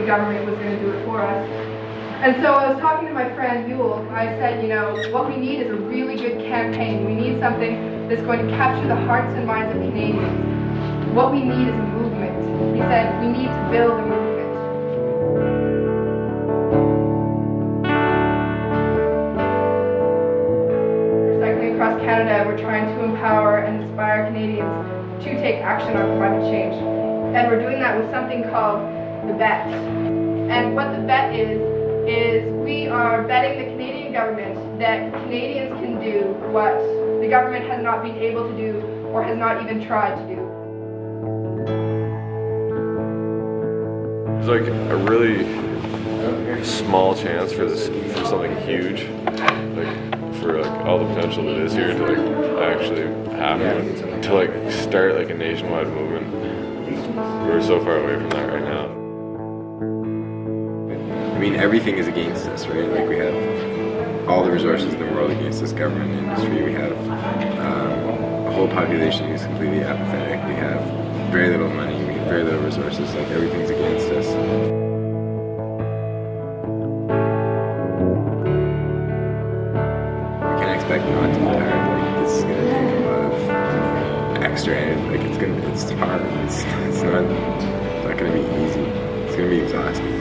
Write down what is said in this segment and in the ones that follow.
the government was going to do it for us. And so I was talking to my friend Yule. I said, you know, what we need is a really good campaign. We need something that's going to capture the hearts and minds of Canadians. What we need is a movement. He said, we need to build a movement. Cycling across Canada, we're trying to empower and inspire Canadians to take action on climate change. And we're doing that with something called the Bet. And what the Bet is we are betting the Canadian government that Canadians can do what the government has not been able to do or has not even tried to do. There's like a really small chance for something huge, like for like all the potential that is here to like actually happen, to like start like a nationwide movement. We're so far away from that right now. I mean, everything is against us, right? Like, we have all the resources in the world against this government and industry. We have a whole population who's completely apathetic. We have very little money. We have very little resources. Like, everything's against us. I can't expect not to be tired. Like, this is going to take a lot of extra energy. Like, it's hard. It's not going to be easy. It's going to be exhausting.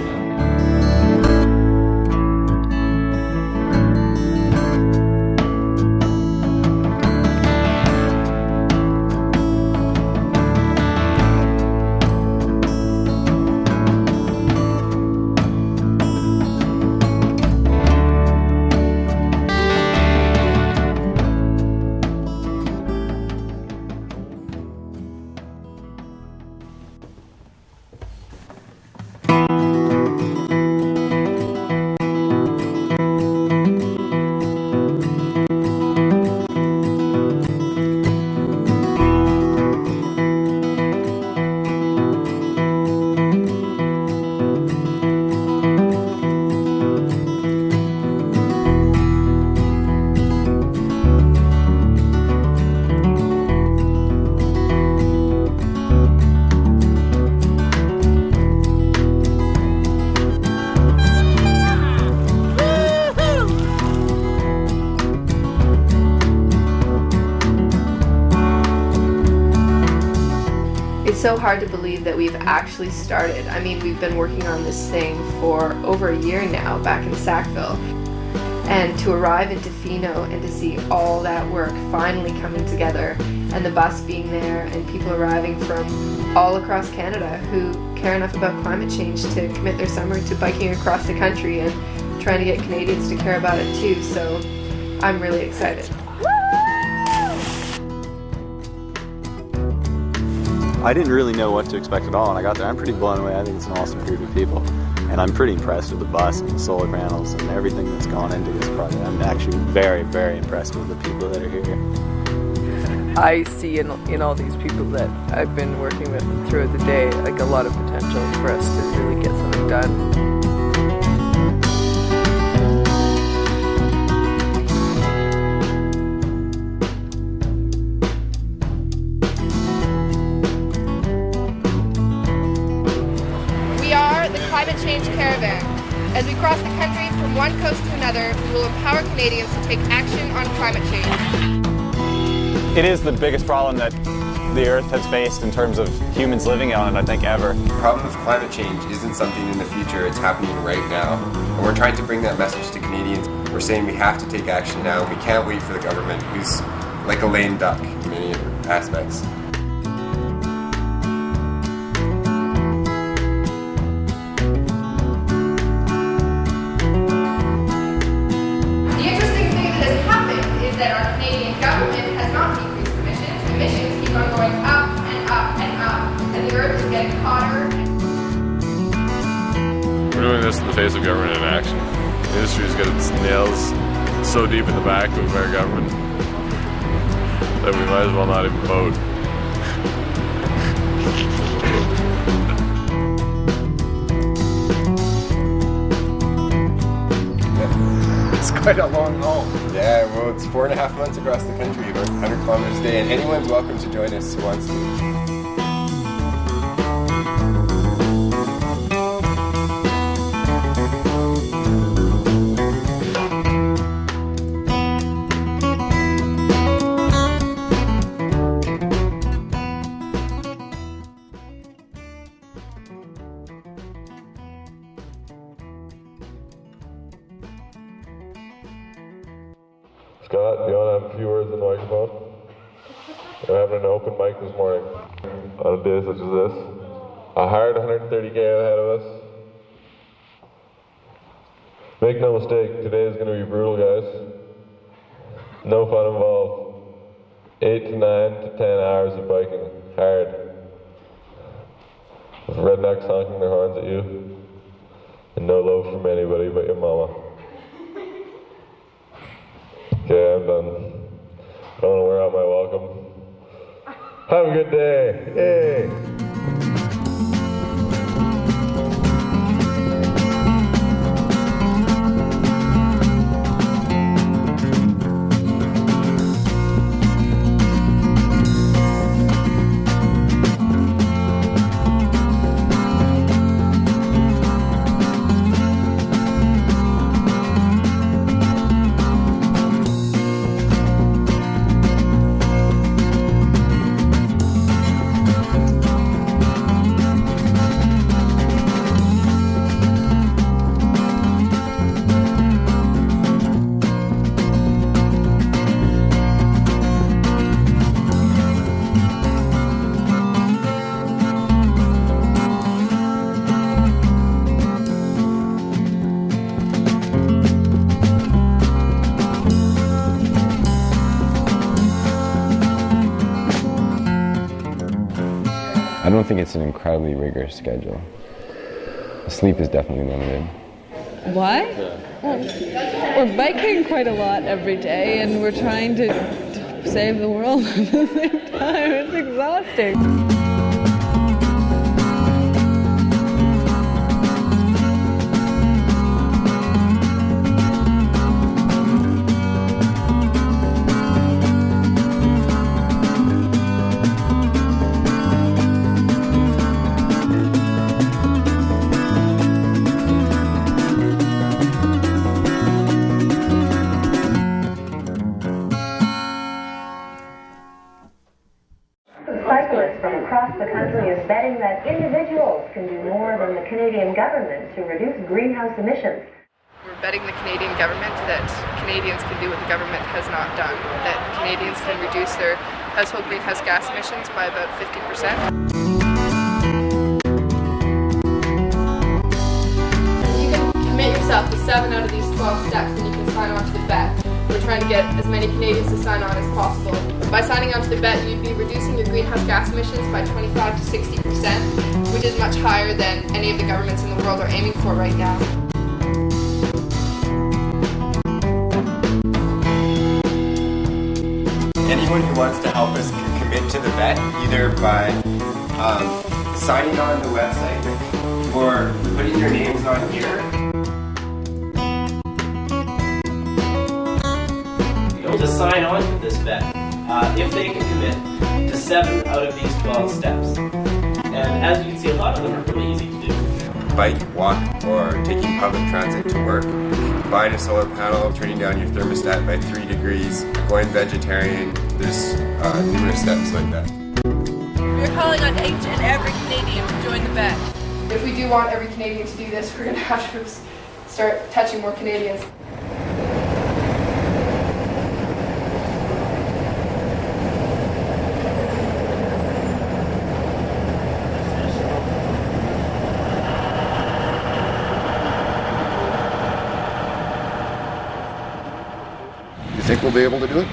It's so hard to believe that we've actually started. I mean, we've been working on this thing for over a year now, back in Sackville. And to arrive in Tofino and to see all that work finally coming together, and the bus being there, and people arriving from all across Canada who care enough about climate change to commit their summer to biking across the country and trying to get Canadians to care about it too. So I'm really excited. I didn't really know what to expect at all, and I got there. I'm pretty blown away. I think it's an awesome group of people, and I'm pretty impressed with the bus and the solar panels and everything that's gone into this project. I'm actually very, very impressed with the people that are here. I see in all these people that I've been working with throughout the day, like a lot of potential for us to really get something done. Climate Change Caravan. As we cross the country from one coast to another, we will empower Canadians to take action on climate change. It is the biggest problem that the Earth has faced in terms of humans living on it, I think, ever. The problem with climate change isn't something in the future, it's happening right now. And we're trying to bring that message to Canadians. We're saying we have to take action now. We can't wait for the government, who's like a lame duck in many aspects. That our Canadian government has not decreased emissions. Emissions keep on going up and up and up, and the Earth is getting hotter. We're doing this in the face of government inaction. The industry's got its nails so deep in the back of our government that we might as well not even vote. It's quite a long haul. Yeah, well, it's 4.5 months across the country, about 100 kilometers a day, and anyone's welcome to join us who wants to. Scott, do you want to have a few words in the microphone? We're having an open mic this morning. On a day such as this. A hard 130K ahead of us. Make no mistake, today is going to be brutal, guys. No fun involved. 8 to 9 to 10 hours of biking. Hard. With rednecks honking their horns at you. And no love from anybody but your mama. Okay, I'm done. I don't want to wear out my welcome. Have a good day. Yay! I don't think it's an incredibly rigorous schedule. Sleep is definitely limited. Why? Well, we're biking quite a lot every day and we're trying to save the world at the same time. It's exhausting. Cyclists from across the country is betting that individuals can do more than the Canadian government to reduce greenhouse emissions. We're betting the Canadian government that Canadians can do what the government has not done, that Canadians can reduce their household greenhouse gas emissions by about 50%. You can commit yourself to 7 out of these 12 steps and you can sign on to the bet. We're trying to get as many Canadians to sign on as possible. By signing on to the bet, you'd be reducing your greenhouse gas emissions by 25 to 60%, which is much higher than any of the governments in the world are aiming for right now. Anyone who wants to help us commit to the bet, either by signing on the website or putting your names on here. To sign on to this bet if they can commit to 7 out of these 12 steps. And as you can see, a lot of them are really easy to do. Bike, walk, or taking public transit to work. Buying a solar panel, turning down your thermostat by 3 degrees, going vegetarian. There's numerous steps like that. We're calling on each and every Canadian to join the bet. If we do want every Canadian to do this, we're going to have to start touching more Canadians. You think we'll be able to do it?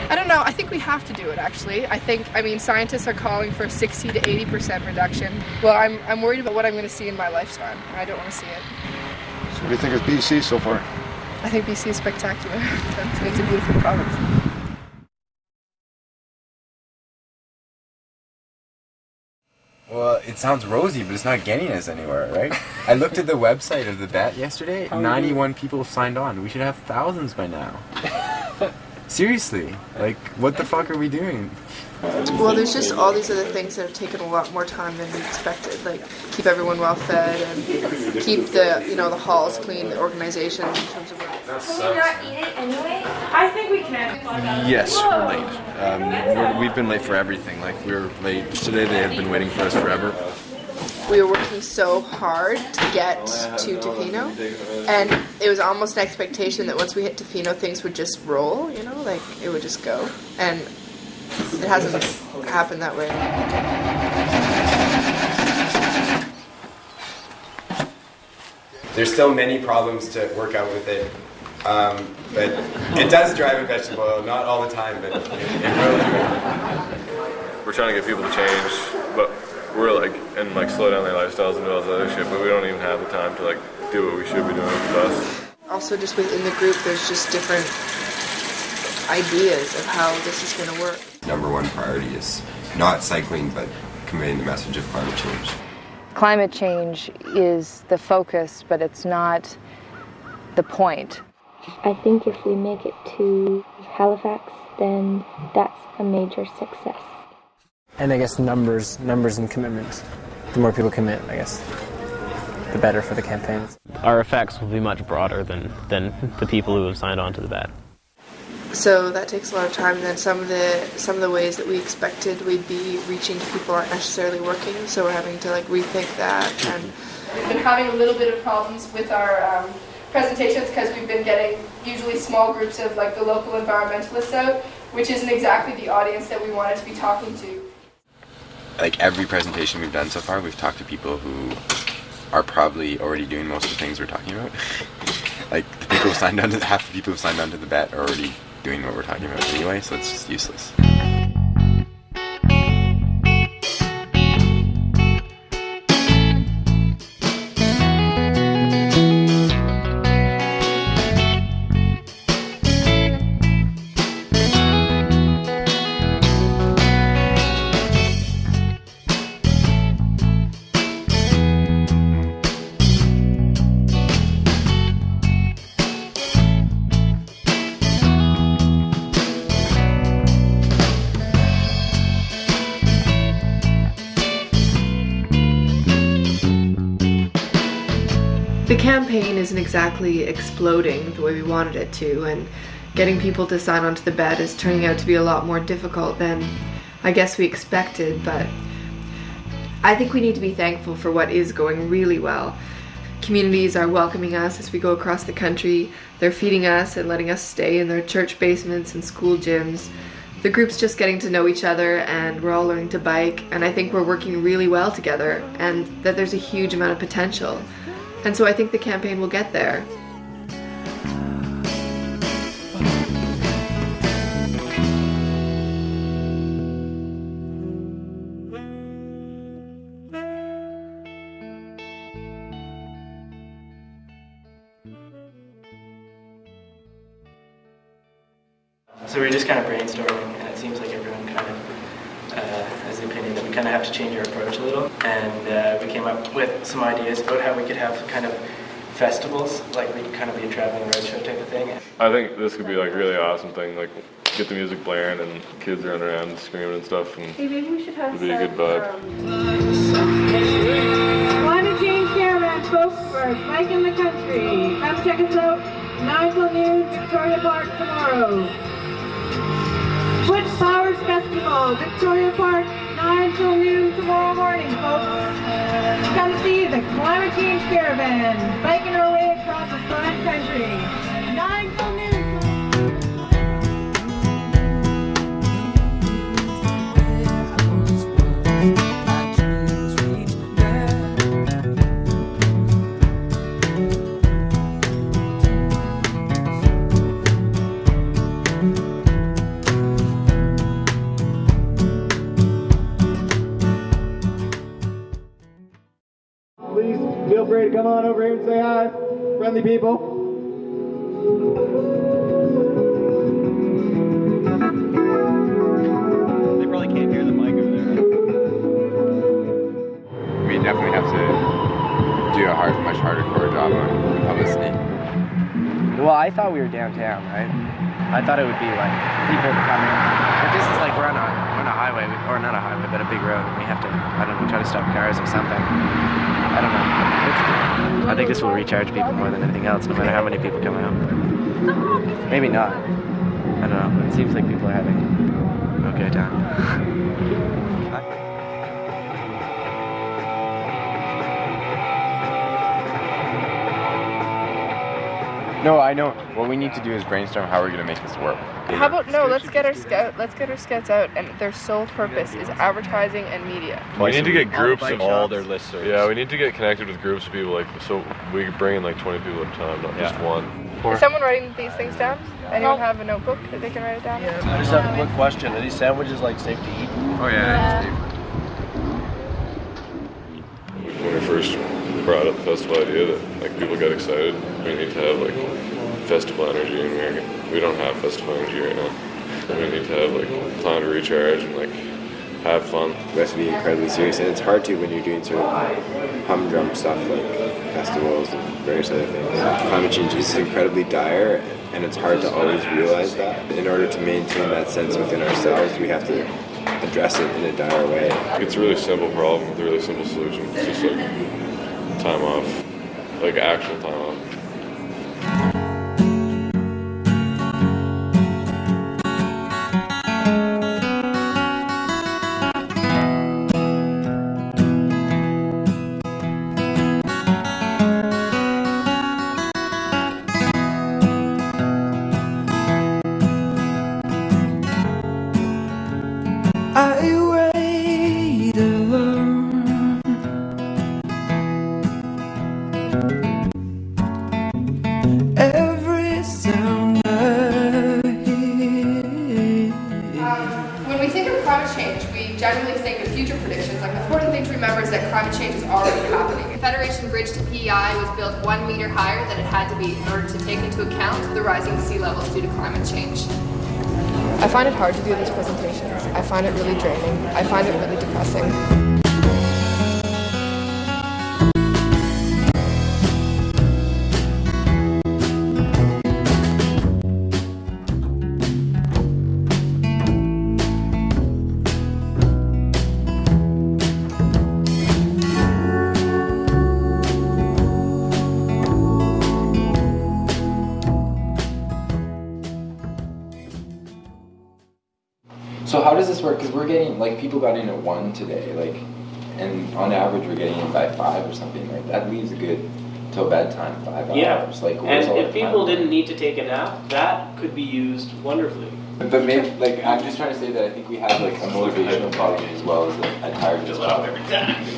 I don't know. I think we have to do it, actually. I mean, scientists are calling for a 60 to 80% reduction. Well, I'm worried about what I'm going to see in my lifetime. I don't want to see it. So what do you think of BC so far? I think BC is spectacular. It's a beautiful province. Well, it sounds rosy, but it's not getting us anywhere, right? I looked at the website of the bet yesterday. 91 people have signed on. We should have thousands by now. Seriously, like, what the fuck are we doing? Well, there's just all these other things that have taken a lot more time than we expected, like keep everyone well fed and keep the halls clean, the organization in terms of. Can we not eat it anyway? I think we can. Yes, we're late. We've been late for everything. Like, we're late today. They have been waiting for us forever. we were working so hard to get to Tofino, and it was almost an expectation that once we hit Tofino, things would just roll, you know, like it would just go, and it hasn't happened that way. There's still many problems to work out with it, but it does drive a vegetable oil, not all the time, but it will do it. We're trying to get people to change, but we're and slow down their lifestyles and do all this other shit, but we don't even have the time to do what we should be doing with us. Also, just within the group, there's just different ideas of how this is going to work. Number one priority is not cycling, but conveying the message of climate change. Climate change is the focus, but it's not the point. I think if we make it to Halifax, then that's a major success. And I guess numbers and commitments. The more people commit, I guess, the better for the campaigns. Our effects will be much broader than the people who have signed on to the bet. So that takes a lot of time, and then some of the ways that we expected we'd be reaching people aren't necessarily working, so we're having to rethink that. And we've been having a little bit of problems with our presentations because we've been getting usually small groups of the local environmentalists out, which isn't exactly the audience that we wanted to be talking to. Every presentation we've done so far, we've talked to people who are probably already doing most of the things we're talking about. The people who signed on to half the people who signed on to the bet are already doing what we're talking about anyway, so it's just useless. the campaign isn't exactly exploding the way we wanted it to, and getting people to sign on to the bet is turning out to be a lot more difficult than I guess we expected, but I think we need to be thankful for what is going really well. Communities are welcoming us as we go across the country. They're feeding us and letting us stay in their church basements and school gyms. The group's just getting to know each other, and we're all learning to bike, and I think we're working really well together, and that there's a huge amount of potential. And so I think the campaign will get there. So we're just kind of brainstorming, and it seems like everyone kind of has the opinion that we kind of have to change our approach a little. And we came up with some ideas about how we could have kind of festivals, like we could kind of be a traveling roadshow type of thing. I think this could be like a really awesome thing, like get the music blaring and kids running around screaming and stuff, and hey, maybe we should have it'd be a good vibe. Climate Change Caravan spokesperson, Mike in the Country. Come check us out, 9 till noon, Victoria Park tomorrow. Switch Powers Festival, Victoria Park, 9 till noon tomorrow morning, folks. Come see the Climate Change Caravan, biking our way across the fine country. 9 till noon. Please feel free to come on over here and say hi, friendly people. They probably can't hear the mic over there. We definitely have to do a much harder core job on publicity. Well, I thought we were downtown, right? I thought it would be like people would come in. But this is like we're on a highway, or not a highway, but a big road, and we have to, I don't know, try to stop cars or something. I don't know. I think this will recharge people more than anything else, no matter how many people come out. Maybe not. I don't know. It seems like people are having a okay time. No, I know. What we need to do is brainstorm how we're going to make this work. How about let's get our scouts out, and their sole purpose is advertising and media. We need to get groups of all their listservs. Yeah, we need to get connected with groups of people, like, so we could bring in like 20 people at a time, not just one. Is someone writing these things down? Anyone have a notebook that they can write it down? I just have a quick question. Are these sandwiches like safe to eat? Oh yeah. When we first brought up the festival idea, that like people got excited. We need to have like festival energy, and we don't have festival energy right now. We need to have like time to recharge and like have fun. We have to be incredibly serious, and it's hard to when you're doing sort of humdrum stuff like festivals and various other things. Climate change is incredibly dire, and it's hard to always realize that. In order to maintain that sense within ourselves, we have to address it in a dire way. It's a really simple problem with a really simple solution. It's just like time off, like actual time off. When we think of climate change, we generally think of future predictions. Like, the important thing to remember is that climate change is already happening. The Federation Bridge to PEI was built 1 meter higher than it had to be in order to take into account the rising sea levels due to climate change. I find it hard to do these presentations. I find it really draining. I find it really depressing. So how does this work? Because we're getting, like, people got in at 1 today, like, and on average we're getting in by 5 or something. Like, that leaves a good till bedtime, 5 hours. Like, where's all and the if people time? didn't need to take a nap, that could be used wonderfully. But maybe, like, I'm just trying to say that I think we have, like, a motivational problem as well as a tiredness problem.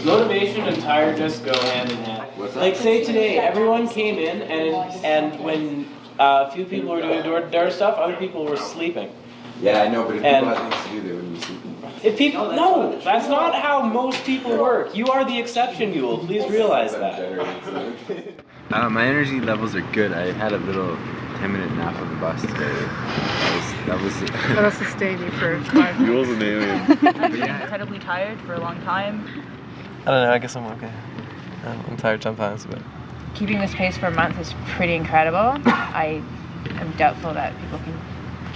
Motivation and tiredness go hand in hand. Like, say today, everyone came in, and when a few people were doing door stuff, other people were sleeping. Yeah, I know, but if people had things to do, they wouldn't be sleeping. If people, no, that's not how most people work. You are the exception, Yule. Please realize that. My energy levels are good. I had a little 10-minute nap on the bus today. That'll sustain you for 5 minutes. Yule's an alien. I've been incredibly tired for a long time. I don't know, I guess I'm okay. I'm tired sometimes, but... Keeping this pace for a month is pretty incredible. I am doubtful that people can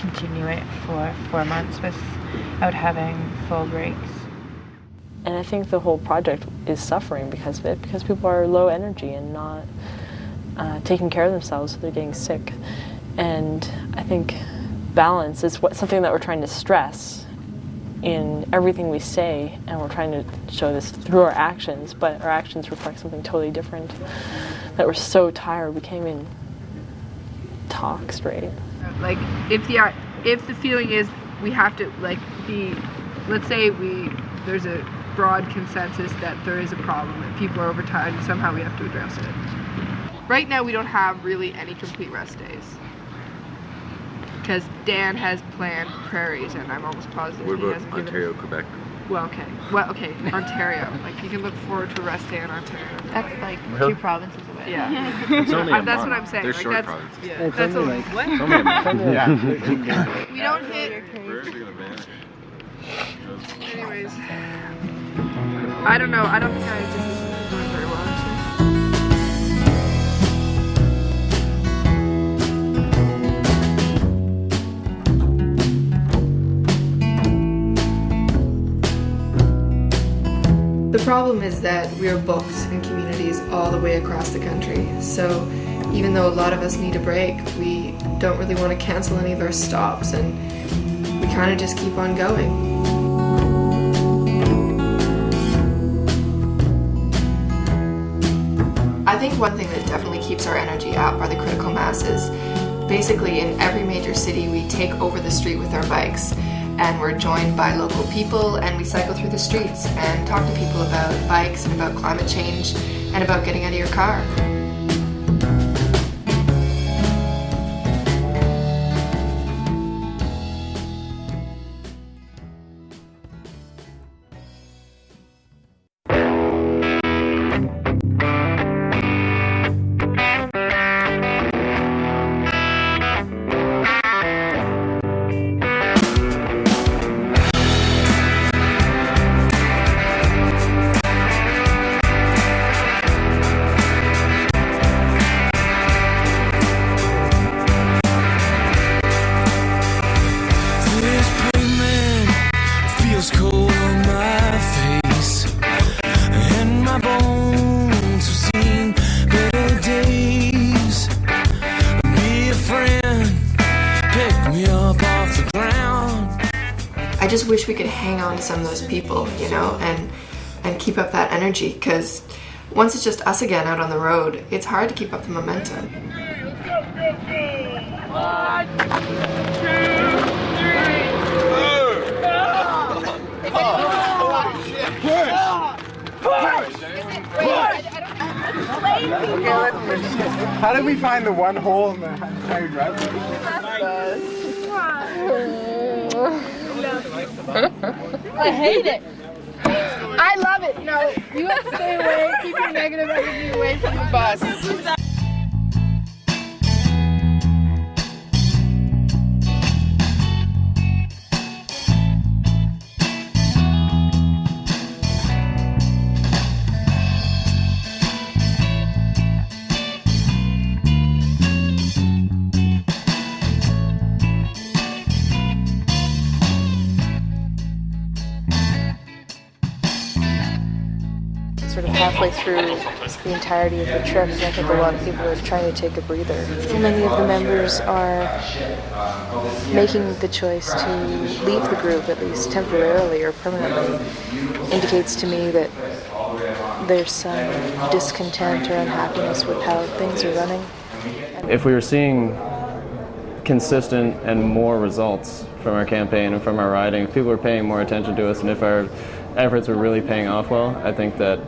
continue it for 4 months without having full breaks. And I think the whole project is suffering because of it, because people are low energy and not taking care of themselves, so they're getting sick. And I think balance is something that we're trying to stress in everything we say, and we're trying to show this through our actions, but our actions reflect something totally different. That we're so tired we can't even talk straight. Like, if the feeling is we have to, like, be, let's say there's a broad consensus that there is a problem, that people are overtired, and somehow we have to address it. Right now we don't have really any complete rest days, because Dan has planned prairies, and I'm almost positive What he about hasn't given... Ontario, Quebec? Well, okay, Ontario. Like, you can look forward to a rest day in Ontario. That's like Really? 2 provinces away. Yeah. It's only a That's month. what I'm saying. They're like, short that's, provinces. Yeah, It's that's only a, like- what? it's only a month. Yeah. We don't hit... Anyways. I don't know. I don't think I just doing very well, actually. The problem is that we are booked in communities all the way across the country. So even though a lot of us need a break, we don't really want to cancel any of our stops, and we kind of just keep on going. I think one thing that definitely keeps our energy up are the critical masses. Basically, in every major city, we take over the street with our bikes, and we're joined by local people, and we cycle through the streets and talk to people about bikes and about climate change and about getting out of your car. I just wish we could hang on to some of those people, you know, and keep up that energy, because once it's just us again out on the road, it's hard to keep up the momentum. 1, 2, 3. How did we find the one hole in the entire driveway? I hate it. I love it. No, you have to stay away. Keep your negative energy away from the bus. Sort of halfway through the entirety of the trip, and I think a lot of people are trying to take a breather. So many of the members are making the choice to leave the group, at least temporarily or permanently. Indicates to me that there's some discontent or unhappiness with how things are running. If we were seeing consistent and more results from our campaign and from our riding, if people were paying more attention to us, and if our efforts were really paying off well, I think that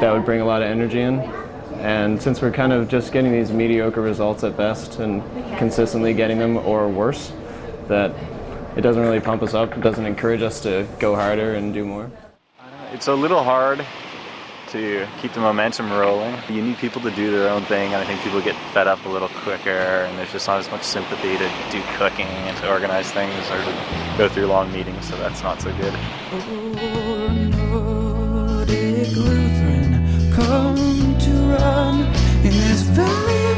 would bring a lot of energy in. And since we're kind of just getting these mediocre results at best and consistently getting them or worse, that it doesn't really pump us up, it doesn't encourage us to go harder and do more. It's a little hard to keep the momentum rolling. You need people to do their own thing, and I think people get fed up a little quicker, and there's just not as much sympathy to do cooking and to organize things or to go through long meetings, so that's not so good. Nordic Lutheran, come to run in this valley of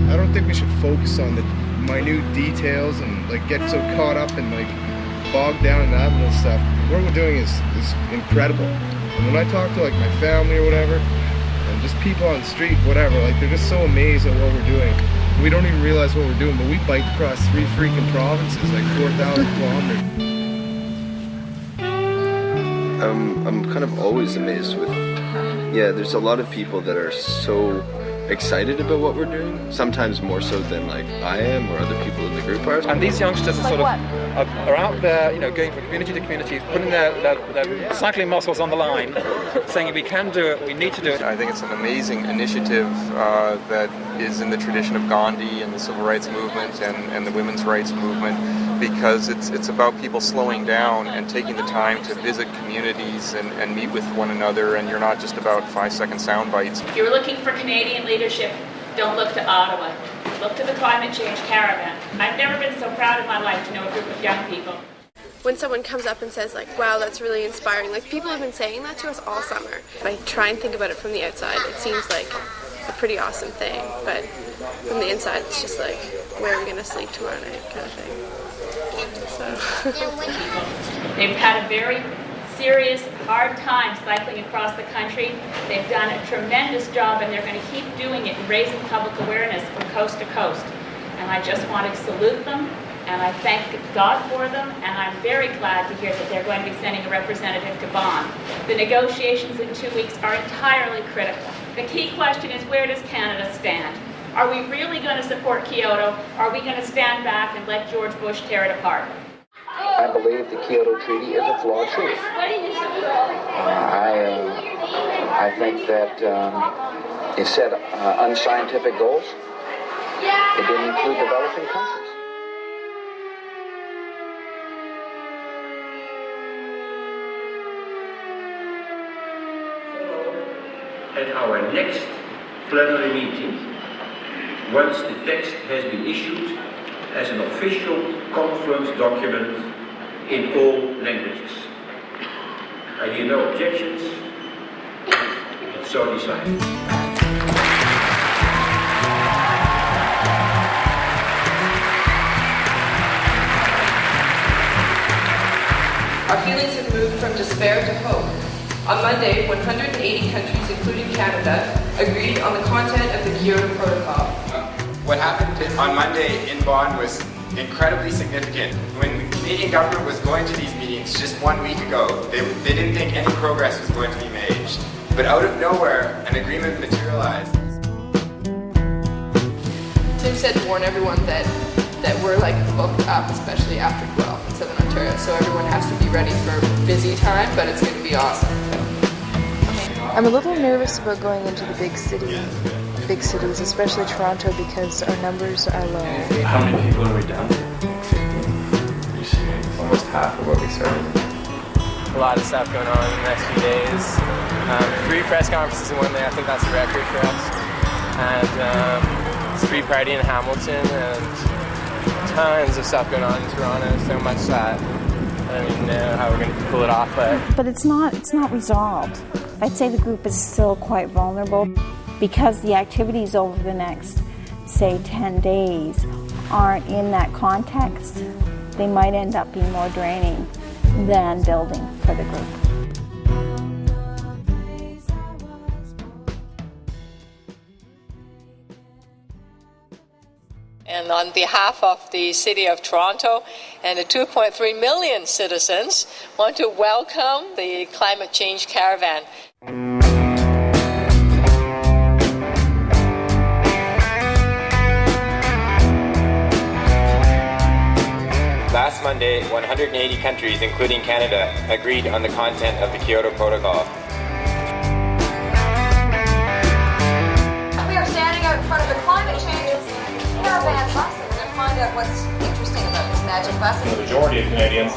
I don't think we should focus on the minute details and like get so caught up and like bogged down in that little stuff. What we're doing is incredible. And when I talk to like my family or whatever, and just people on the street, whatever, like they're just so amazed at what we're doing. We don't even realize what we're doing, but we biked across 3 freaking provinces, like 4,000 kilometers. I'm kind of always amazed with, there's a lot of people that are so excited about what we're doing, sometimes more so than like I am or other people in the group are. And these youngsters are are out there, you know, going from community to community, putting their cycling muscles on the line, saying we can do it, we need to do it. I think it's an amazing initiative that is in the tradition of Gandhi and the civil rights movement and the women's rights movement, because it's about people slowing down and taking the time to visit communities and meet with one another, and you're not just about 5-second sound bites. If you're looking for Canadian leadership, don't look to Ottawa. Look to the Climate Change Caravan. I've never been so proud in my life to know a group of young people. When someone comes up and says like, wow, that's really inspiring, like people have been saying that to us all summer. If I try and think about it from the outside, it seems like a pretty awesome thing, but from the inside it's just like, where are we going to sleep tomorrow night kind of thing. So. They've had a very serious, hard time cycling across the country. They've done a tremendous job, and they're going to keep doing it and raising public awareness from coast to coast. And I just want to salute them and I thank God for them, and I'm very glad to hear that they're going to be sending a representative to Bonn. The negotiations in 2 weeks are entirely critical. The key question is, where does Canada stand? Are we really going to support Kyoto? Are we going to stand back and let George Bush tear it apart? I believe the Kyoto Treaty is a flawed treaty. I think that it set unscientific goals. It didn't include developing countries. At our next plenary meeting, once the text has been issued as an official conference document in all languages. I hear no objections, and so decided. Our feelings have moved from despair to hope. On Monday, 180 countries, including Canada, agreed on the content of the Kyoto Protocol. What happened on Monday in Bonn was incredibly significant. When the Canadian government was going to these meetings just 1 week ago, they didn't think any progress was going to be made. But out of nowhere, an agreement materialized. Tim said to warn everyone that we're like booked up, especially after Guelph in Southern Ontario, so everyone has to be ready for busy time, but it's going to be awesome. I'm a little nervous about going into the big cities, especially Toronto, because our numbers are low. How many people are we down to? 15. Almost half of what we started. A lot of stuff going on in the next few days. 3 press conferences in one day, I think that's a record for us. And street party in Hamilton, and tons of stuff going on in Toronto, so much that I don't even know how we're going to pull it off. But it's not resolved. I'd say the group is still quite vulnerable because the activities over the next, say, 10 days aren't in that context. They might end up being more draining than building for the group. And on behalf of the City of Toronto and the 2.3 million citizens, I want to welcome the Climate Change Caravan. Last Monday, 180 countries, including Canada, agreed on the content of the Kyoto Protocol. We are standing out in front of the climate change caravan bus, and we're going to find out what's interesting about this magic bus. The majority of Canadians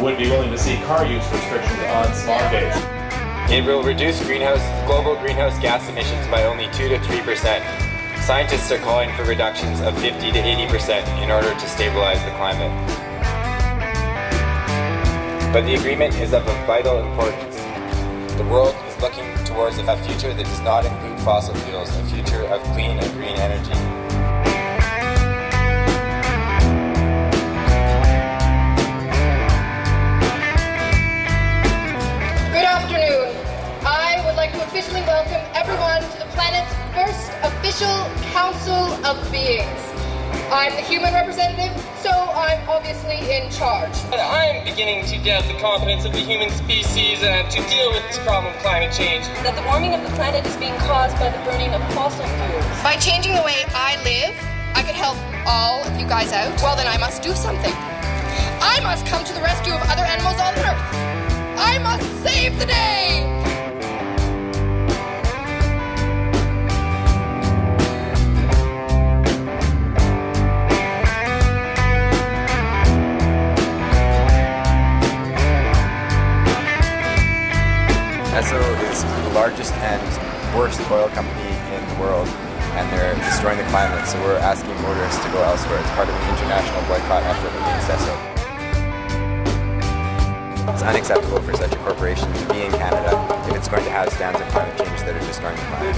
would be willing to see car use restrictions on smog days. It will reduce global greenhouse gas emissions by only 2 to 3%. Scientists are calling for reductions of 50 to 80% in order to stabilize the climate. But the agreement is of vital importance. The world is looking towards a future that does not include fossil fuels, a future of clean and green energy. Good afternoon. I would like to officially welcome everyone to the planet's first official Council of Beings. I'm the human representative, so I'm obviously in charge. But I'm beginning to doubt the competence of the human species to deal with this problem of climate change. That the warming of the planet is being caused by the burning of fossil fuels. By changing the way I live, I could help all of you guys out. Well, then I must do something. I must come to the rescue of other animals on Earth. I must save the day! Esso is the largest and worst oil company in the world, and they're destroying the climate, so we're asking motorists to go elsewhere. It's part of an international boycott effort against Esso. It's unacceptable for such a corporation to be in Canada if it's going to have stands of climate change that are destroying the planet.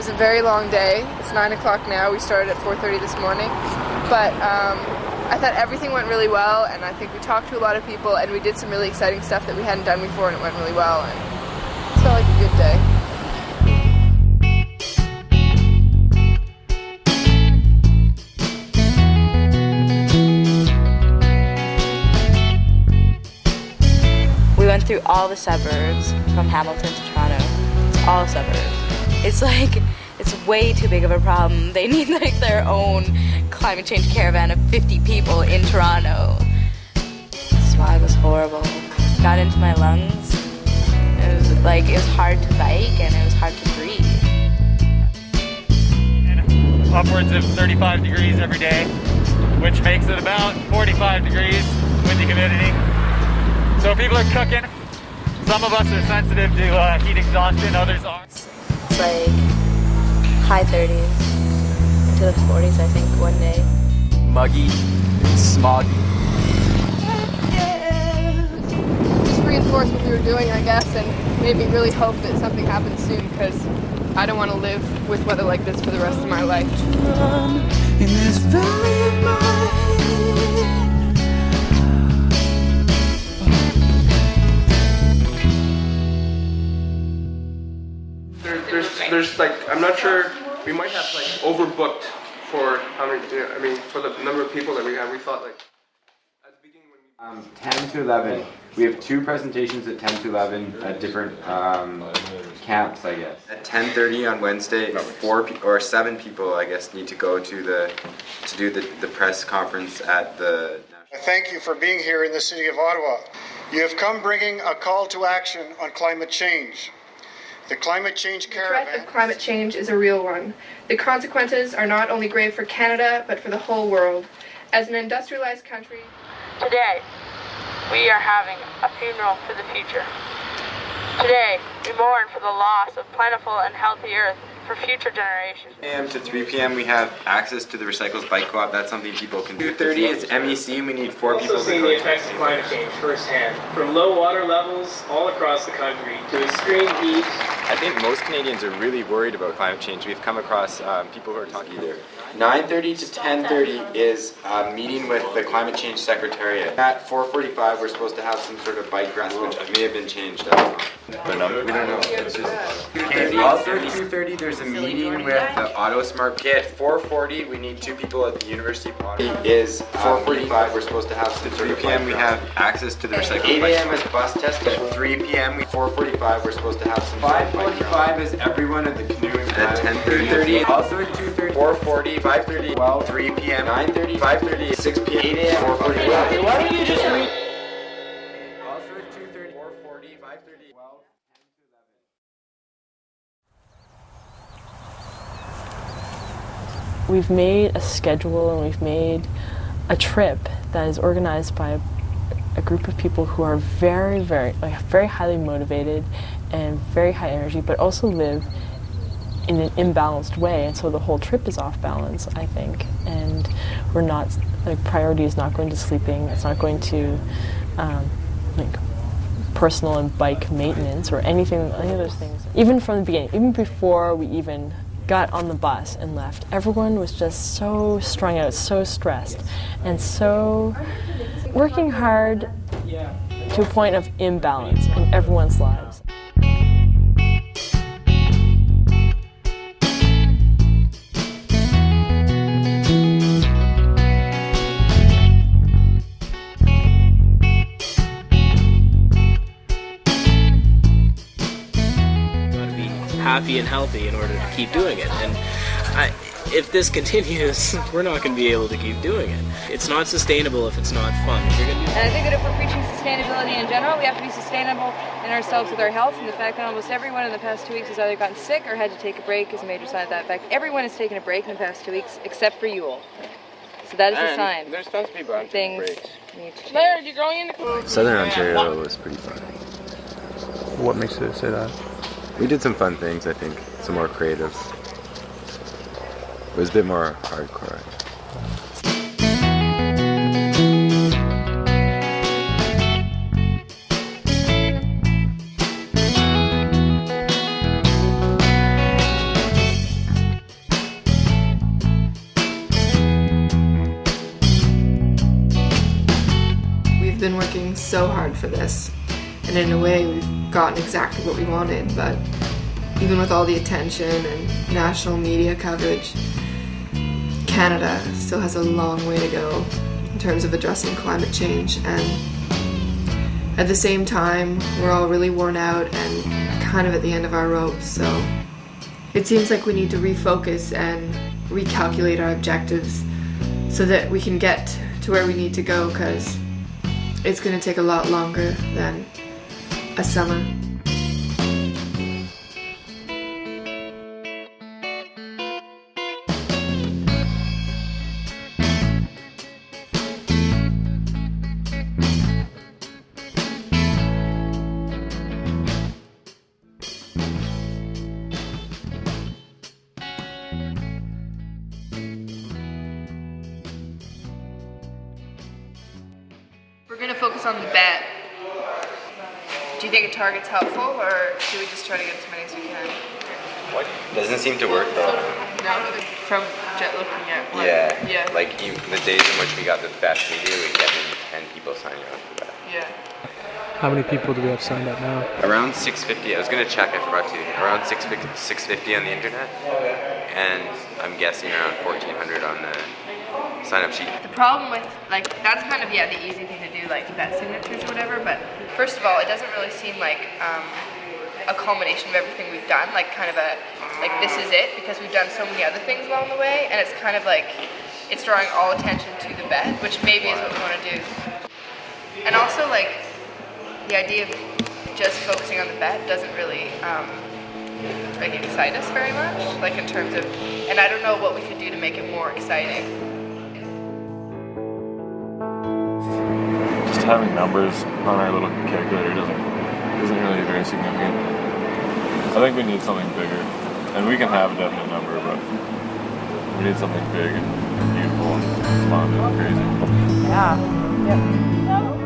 was a very long day. It's 9 o'clock now. We started at 4:30 this morning. But I thought everything went really well, and I think we talked to a lot of people, and we did some really exciting stuff that we hadn't done before, and it went really well, and it felt like a good day. We went through all the suburbs from Hamilton to Toronto. It's all suburbs. It's like, it's way too big of a problem. They need like their own climate change caravan of 50 people in Toronto. The smog was horrible. Got into my lungs. It was hard to bike and it was hard to breathe. Upwards of 35 degrees every day, which makes it about 45 degrees with the humidity. So people are cooking. Some of us are sensitive to heat exhaustion, others aren't. It's like high 30s to the 40s, I think, one day. Muggy, smoggy. Just reinforced what we were doing, I guess, and made me really hope that something happens soon, because I don't want to live with weather like this for the rest of my life. In this valley of mine. There's like, I'm not sure, we might have like overbooked for how many, I mean, for the number of people that we have. We thought like, at the beginning when we... 10 to 11. We have 2 presentations at 10 to 11 at different camps, I guess. At 10:30 on Wednesday, 7 people, I guess, need to go to do the press conference at the... I thank you for being here in the city of Ottawa. You have come bringing a call to action on climate change. The climate change caravan... The threat of climate change is a real one. The consequences are not only grave for Canada, but for the whole world. As an industrialized country... Today, we are having a funeral for the future. Today, we mourn for the loss of plentiful and healthy earth for future generations. 8 a.m. to 3 p.m. we have access to the Recycles Bike Co-op. That's something people can do. 2:30 is MEC. We need 4 people to also seeing go the to. effects of climate change firsthand, from low water levels all across the country to extreme heat. I think most Canadians are really worried about climate change. We've come across people who are talking there. 9:30 to 10:30 is a meeting with the Climate Change Secretariat. At 4:45 we're supposed to have some sort of bike rest, which may have been changed. I don't know. We don't know. It's just... Also at 2:30 there's a meeting with the AutoSmart. At 4:40 we need 2 people at the University of Ottawa. Is 4:45 we're supposed to have some sort of 3 p.m. we have access to the recycling. 8 a.m. is bus test. At 3 p.m. 4:45 we're supposed to have some sort of 5:45 is everyone at the canoeing. At 10:30. Also at 2:30. 4:40. 5:30, 12, 3 p.m., 9:30, 5:30, 6 p.m., 8 a.m., 4:40. Why don't you just read? Also at 2:30, 4:40, 5:30, 12, 10 to 11. We've made a schedule and we've made a trip that is organized by a group of people who are very highly motivated and very high energy, but also live in an imbalanced way, and so the whole trip is off balance, I think, and we're not, priority is not going to sleeping, it's not going to personal and bike maintenance or any of those things. Even from the beginning, even before we even got on the bus and left, everyone was just so strung out, so stressed, and so working hard to a point of imbalance in everyone's lives. Happy and healthy in order to keep doing it, and if this continues, we're not going to be able to keep doing it. It's not sustainable if it's not fun. And I think that if we're preaching sustainability in general, we have to be sustainable in ourselves with our health, and the fact that almost everyone in the past 2 weeks has either gotten sick or had to take a break is a major sign of that. In fact, everyone has taken a break in the past 2 weeks except for Yule. So that is a sign. There's tons of people out taking breaks. Larry, you're growing into Southern Ontario was pretty fun. What makes it say that? We did some fun things, I think, some more creative. It was a bit more hardcore. so hard for this, and in a way we've gotten exactly what we wanted, but even with all the attention and national media coverage, Canada still has a long way to go in terms of addressing climate change, and at the same time we're all really worn out and kind of at the end of our rope, so it seems like we need to refocus and recalculate our objectives so that we can get to where we need to go, because it's going to take a lot longer than a summer. We're going to focus on the bet. Do you think a target's helpful, or should we just try to get as many as we can? What? Doesn't seem to work though. No, from looking at what? Yeah. Like even the days in which we got the best media, we get maybe 10 people signing up for that. Yeah. How many people do we have signed up now? Around 650. I was gonna check. I forgot to. Around 650 on the internet, and I'm guessing around 1,400 on the sign-up sheet. The problem with, like, that's kind of, the easy thing to do, like, bet signatures or whatever, but first of all, it doesn't really seem like a culmination of everything we've done, like, kind of a, like, this is it, because we've done so many other things along the way, and it's kind of like, it's drawing all attention to the bet, which maybe is what we want to do. And also, like, the idea of just focusing on the bet doesn't really, like, excite us very much, like, in terms of, and I don't know what we could do to make it more exciting. Having numbers on our little calculator isn't really very significant. I think we need something bigger, and we can have a definite number, but we need something big and beautiful and fun and crazy. Yeah. Yep.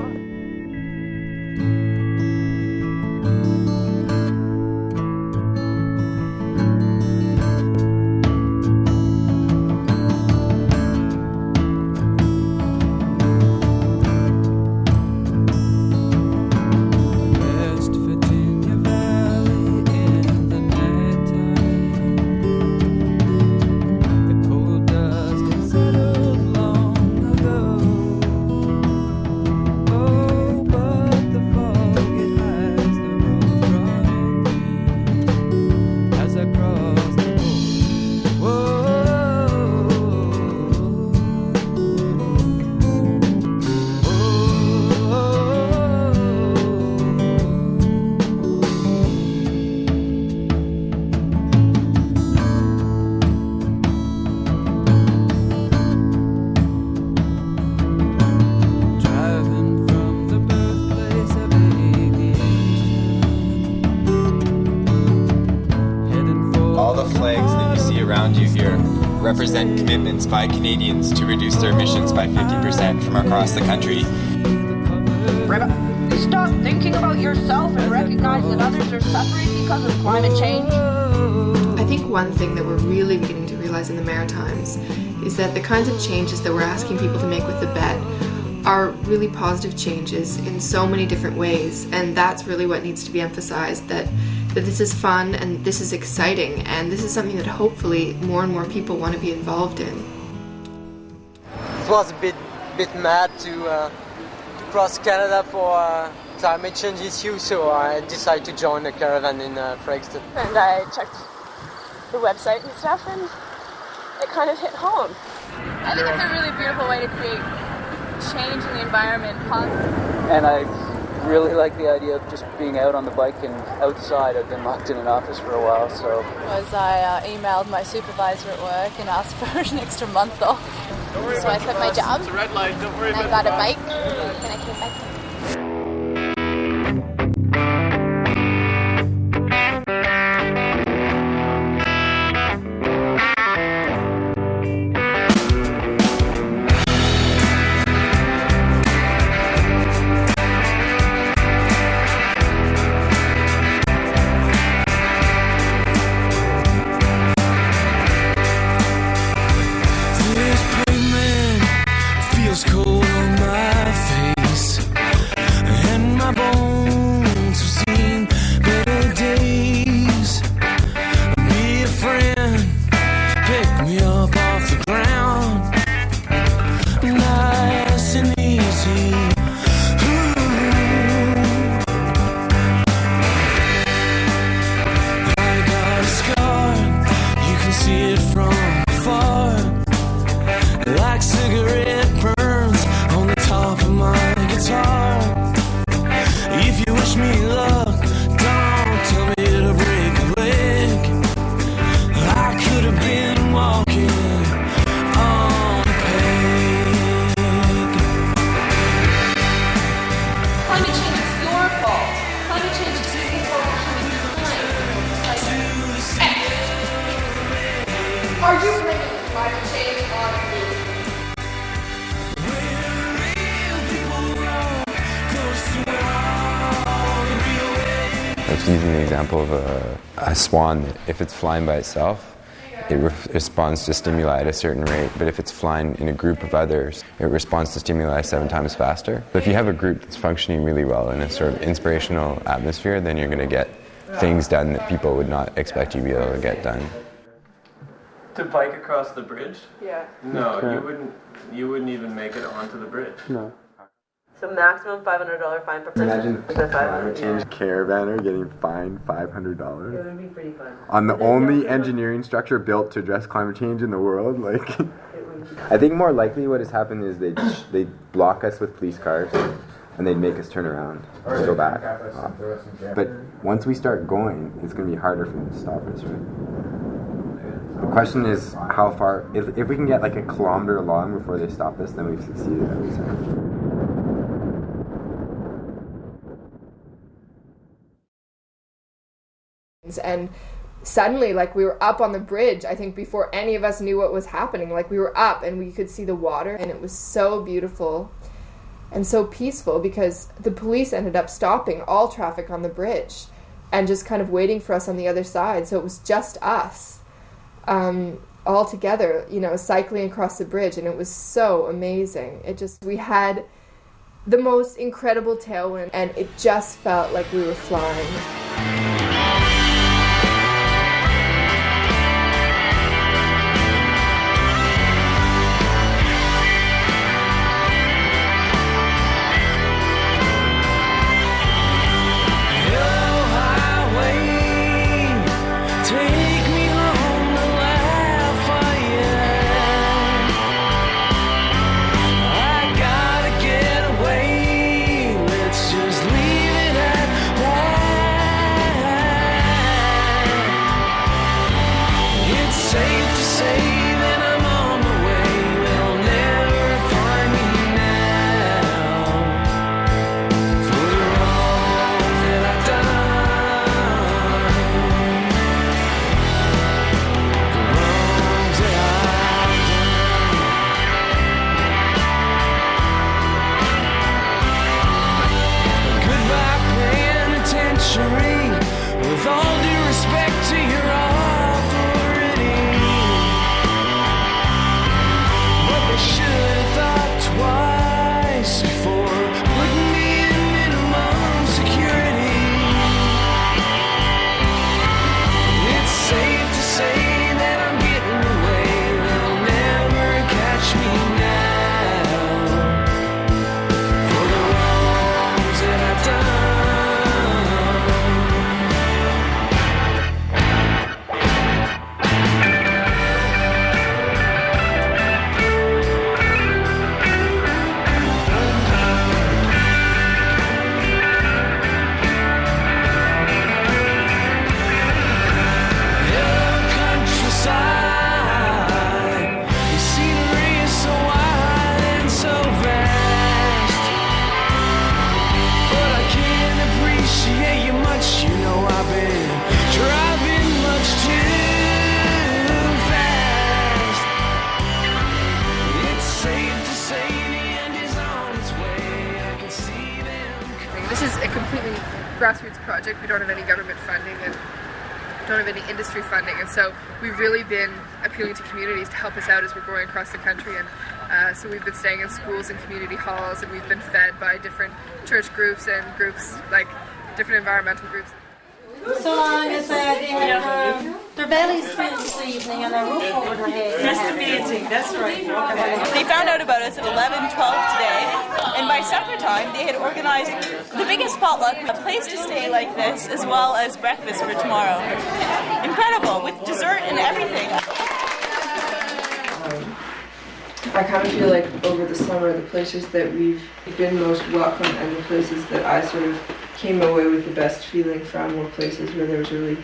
Represent commitments by Canadians to reduce their emissions by 50% from across the country. Stop thinking about yourself and recognize that others are suffering because of climate change. I think one thing that we're really beginning to realize in the Maritimes is that the kinds of changes that we're asking people to make with the bet are really positive changes in so many different ways, and that's really what needs to be emphasized, that this is fun and this is exciting, and this is something that hopefully more and more people want to be involved in. It was a bit mad to cross Canada for climate change issue, so I decided to join the caravan in Fredericton. And I checked the website and stuff, and it kind of hit home. I think it's a really beautiful way to create change in the environment. And I really like the idea of just being out on the bike and outside. I've been locked in an office for a while, so. I emailed my supervisor at work and asked for an extra month off. So I quit my job. It's a red light, don't worry and I got a bike, and I came back. This pavement feels cold on my face. Are you blaming climate change on me? I was using the example of a swan. If it's flying by itself, it responds to stimuli at a certain rate, but if it's flying in a group of others, it responds to stimuli 7 times faster. But if you have a group that's functioning really well in a sort of inspirational atmosphere, then you're going to get things done that people would not expect you to be able to get done. To bike across the bridge? Yeah. No, you wouldn't even make it onto the bridge. No. So maximum $500 fine per person. Imagine a climate change caravaner getting fined $500. It would be pretty fun. On the only engineering structure built to address climate change in the world, like. I think more likely what has happened is they'd block us with police cars, and they'd make us turn around and go back. But once we start going, it's going to be harder for them to stop us, right? The question is how far. If we can get like a kilometer along before they stop us, then we've succeeded, I would say. And suddenly, like, we were up on the bridge, I think before any of us knew what was happening. Like, we were up and we could see the water, and it was so beautiful and so peaceful because the police ended up stopping all traffic on the bridge and just kind of waiting for us on the other side. So it was just us all together, you know, cycling across the bridge, and it was so amazing. We had the most incredible tailwind, and it just felt like we were flying. With all due respect to your authority, but they should have thought twice before putting me in minimum security. It's safe to say that I'm getting away. They'll never catch me now for the wrongs that I've done. This is a completely grassroots project. We don't have any government funding and don't have any industry funding, and so we've really been appealing to communities to help us out as we're going across the country. And so we've been staying in schools and community halls, and we've been fed by different church groups and groups like different environmental groups. So long as they have their bellies filled this evening and their roof over their head. That's amazing, that's right. They found out about us at 11:12 today, and by supper time they had organized the biggest potluck, a place to stay like this, as well as breakfast for tomorrow. Incredible, with dessert and everything. I kind of feel like over the summer, the places that we've been most welcome and the places that I sort of came away with the best feeling from were places where there was a really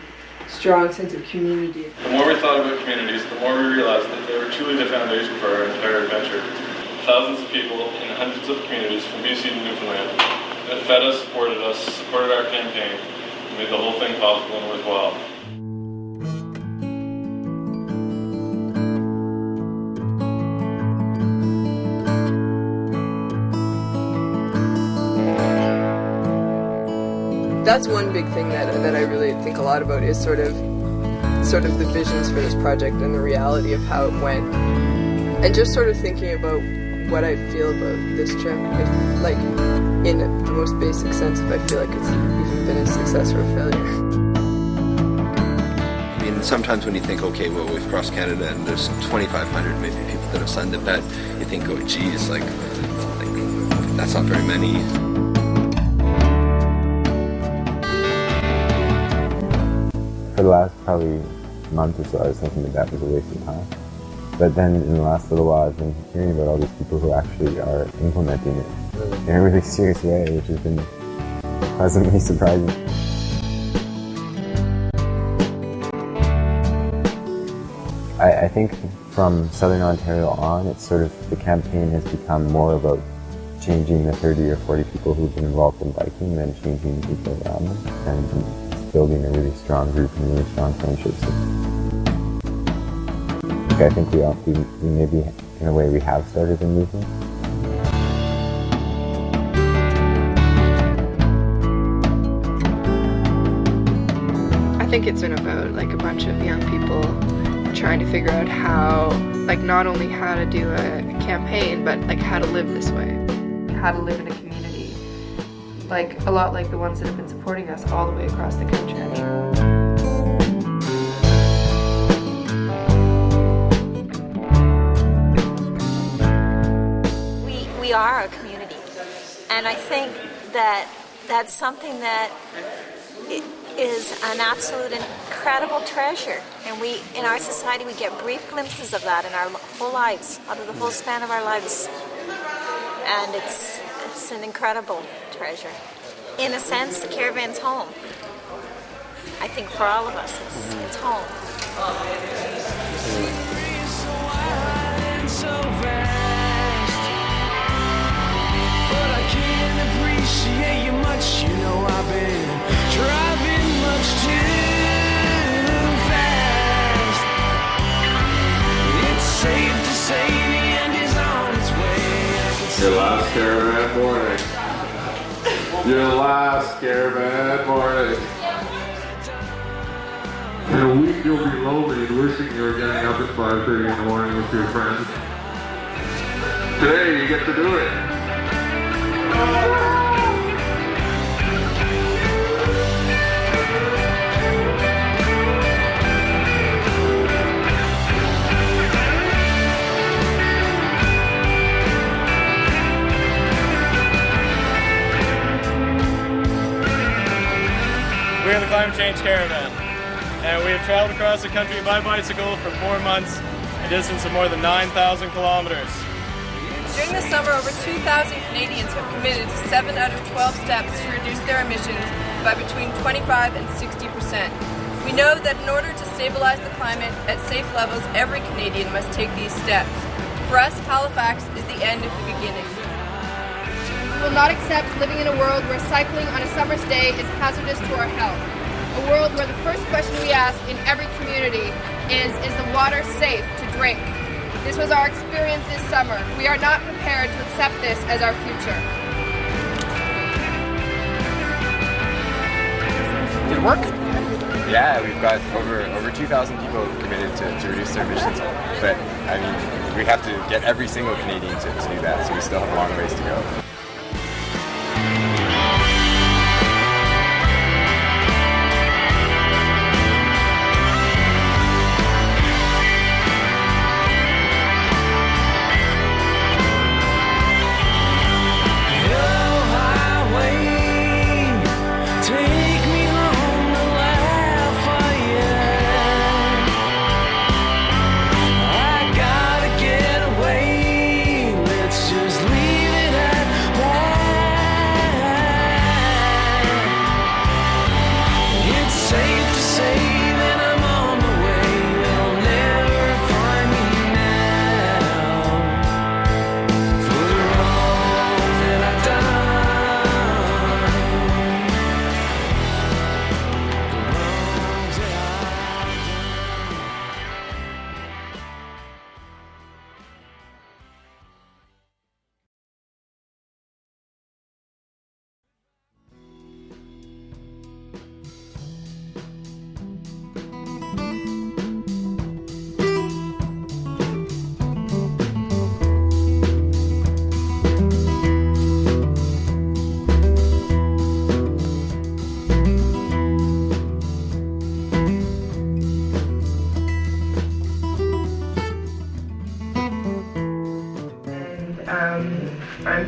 strong sense of community. The more we thought about communities, the more we realized that they were truly the foundation for our entire adventure. Thousands of people in hundreds of communities from BC to Newfoundland that fed us, supported our campaign, and made the whole thing possible and worthwhile. that's one big thing that I really think a lot about is sort of the visions for this project and the reality of how it went, and just sort of thinking about what I feel about this trip, if, like, in the most basic sense, if I feel like it's even been a success or a failure. I mean, sometimes when you think, okay, well, we've crossed Canada and there's 2,500 maybe people that have signed the bet, you think, oh, geez, like that's not very many. For the last probably month or so, I was thinking that was a waste of time. But then in the last little while, I've been hearing about all these people who actually are implementing it in a really serious way, which has been pleasantly surprising. I think from Southern Ontario on, it's sort of, the campaign has become more about changing the 30 or 40 people who've been involved in biking than changing the people around them, and building a really strong group and really strong friendships. I think we maybe, in a way, we have started a movement. I think it's been about like a bunch of young people trying to figure out how, like, not only how to do a campaign, but like how to live this way. How to live in a community, like a lot like the ones that have been supporting us all the way across the country. We are a community, and I think that that's something that is an absolute incredible treasure, and we, in our society, we get brief glimpses of that in our whole lives, out of the whole span of our lives, and it's an incredible treasure. In a sense, the caravan's home. I think for all of us, it's home. But I can't appreciate you much. You know I've been driving much too fast. It's safe to say the end is on its way. Your last caravan morning. Your last caravan morning. In a week you'll be lonely and wishing you were getting up at 5:30 in the morning with your friends. Today you get to do it. We are the Climate Change Caravan, and we have traveled across the country by bicycle for 4 months, a distance of more than 9,000 kilometers. During the summer, over 2,000 Canadians have committed to 7 out of 12 steps to reduce their emissions by between 25 and 60%. We know that in order to stabilize the climate at safe levels, every Canadian must take these steps. For us, Halifax is the end of the beginning. We will not accept living in a world where cycling on a summer's day is hazardous to our health. A world where the first question we ask in every community is the water safe to drink? This was our experience this summer. We are not prepared to accept this as our future. Did it work? Yeah, we've got over 2,000 people who've committed to reduce their emissions. But, I mean, we have to get every single Canadian to do that, so we still have a long ways to go. Let's just leave it at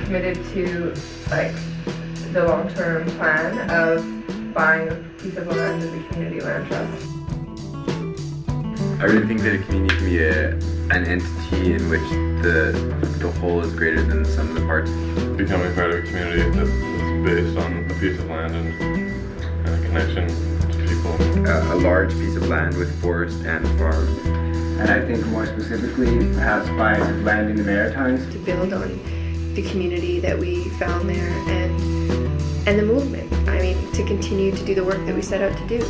committed to like the long-term plan of buying a piece of land in the community land trust. I really think that a community can be an entity in which the whole is greater than the sum of the parts. Becoming part of a community that's based on a piece of land and a connection to people. A large piece of land with forest and farm. And I think more specifically, perhaps buying land in the Maritimes. To build on the community that we found there and the movement. I mean, to continue to do the work that we set out to do.